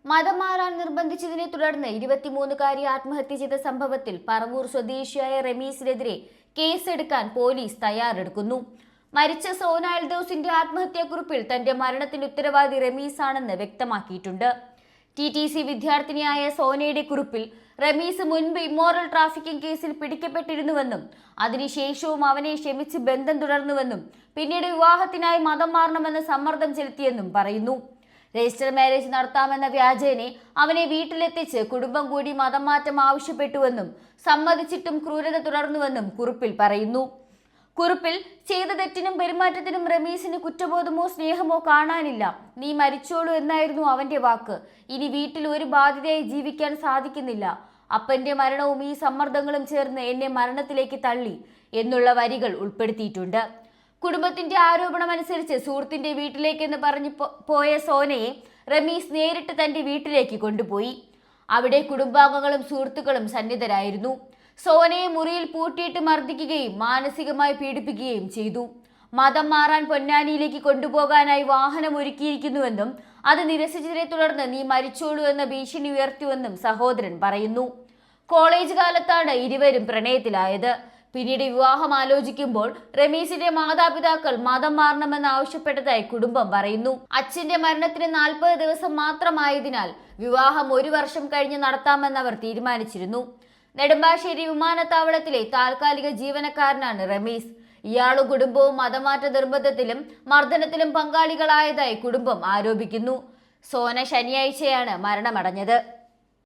മതം മാറാൻ നിർബന്ധിച്ചതിനെ തുടർന്ന് 23-കാരി ആത്മഹത്യ ചെയ്ത സംഭവത്തിൽ പറവൂർ സ്വദേശിയായ റമീസിനെതിരെ കേസെടുക്കാൻ പോലീസ് തയ്യാറെടുക്കുന്നു. മരിച്ച സോന എൽദോസിന്റെ ആത്മഹത്യാക്കുറിപ്പിൽ തന്റെ മരണത്തിന് ഉത്തരവാദി റമീസാണെന്ന് വ്യക്തമാക്കിയിട്ടുണ്ട്. TTC വിദ്യാർത്ഥിനിയായ സോനയുടെ കുറിപ്പിൽ റമീസ് മുൻപ് ഇമ്മോറൽ ട്രാഫിക്കിംഗ് കേസിൽ പിടിക്കപ്പെട്ടിരുന്നുവെന്നും അതിനുശേഷവും അവനെ ക്ഷമിച്ച് ബന്ധം തുടർന്നുവെന്നും പിന്നീട് വിവാഹത്തിനായി മതം മാറണമെന്ന് സമ്മർദ്ദം ചെലുത്തിയെന്നും പറയുന്നു. രജിസ്റ്റർ മാരേജ് നടത്താമെന്ന വ്യാജേനെ അവനെ വീട്ടിലെത്തിച്ച് കുടുംബം കൂടി മതം മാറ്റം ആവശ്യപ്പെട്ടുവെന്നും സമ്മതിച്ചിട്ടും ക്രൂരത തുടർന്നുവെന്നും കുറിപ്പിൽ പറയുന്നു. കുറിപ്പിൽ ചെയ്ത തെറ്റിനും പെരുമാറ്റത്തിനും റമീസിന് കുറ്റബോധമോ സ്നേഹമോ കാണാനില്ല. നീ മരിച്ചോളൂ എന്നായിരുന്നു അവന്റെ വാക്ക്. ഇനി വീട്ടിൽ ഒരു ബാധ്യതയായി ജീവിക്കാൻ സാധിക്കുന്നില്ല. അപ്പന്റെ മരണവും ഈ സമ്മർദ്ദങ്ങളും ചേർന്ന് എന്നെ മരണത്തിലേക്ക് തള്ളി എന്നുള്ള വരികൾ ഉൾപ്പെടുത്തിയിട്ടുണ്ട്. കുടുംബത്തിന്റെ ആരോപണമനുസരിച്ച് സുഹൃത്തിന്റെ വീട്ടിലേക്കെന്ന് പറഞ്ഞു പോയ സോനയെ റമീസ് നേരിട്ട് തന്റെ വീട്ടിലേക്ക് കൊണ്ടുപോയി. അവിടെ കുടുംബാംഗങ്ങളും സുഹൃത്തുക്കളും സന്നിധരായിരുന്നു. സോനയെ മുറിയിൽ പൂട്ടിയിട്ട് മർദ്ദിക്കുകയും മാനസികമായി പീഡിപ്പിക്കുകയും ചെയ്തു. മതം മാറാൻ പൊന്നാനിയിലേക്ക് കൊണ്ടുപോകാനായി വാഹനം ഒരുക്കിയിരിക്കുന്നുവെന്നും അത് നിരസിച്ചതിനെ തുടർന്ന് നീ മരിച്ചോളൂ എന്ന ഭീഷണി ഉയർത്തിയെന്നും സഹോദരൻ പറയുന്നു. കോളേജ് കാലത്താണ് ഇരുവരും പ്രണയത്തിലായത്. പിന്നീട് വിവാഹം ആലോചിക്കുമ്പോൾ റമീസിന്റെ മാതാപിതാക്കൾ മതം മാറണമെന്ന് ആവശ്യപ്പെട്ടതായി കുടുംബം പറയുന്നു. അച്ഛന്റെ മരണത്തിന് 40 ദിവസം മാത്രമായതിനാൽ വിവാഹം 1 വർഷം കഴിഞ്ഞ് നടത്താമെന്ന് അവർ തീരുമാനിച്ചിരുന്നു. നെടുമ്പാശ്ശേരി വിമാനത്താവളത്തിലെ താൽക്കാലിക ജീവനക്കാരനാണ് റമീസ്. ഇയാളും കുടുംബവും മതമാറ്റ നിർബന്ധത്തിലും മർദ്ദനത്തിലും പങ്കാളികളായതായി കുടുംബം ആരോപിക്കുന്നു. സോന ശനിയാഴ്ചയാണ് മരണമടഞ്ഞത്.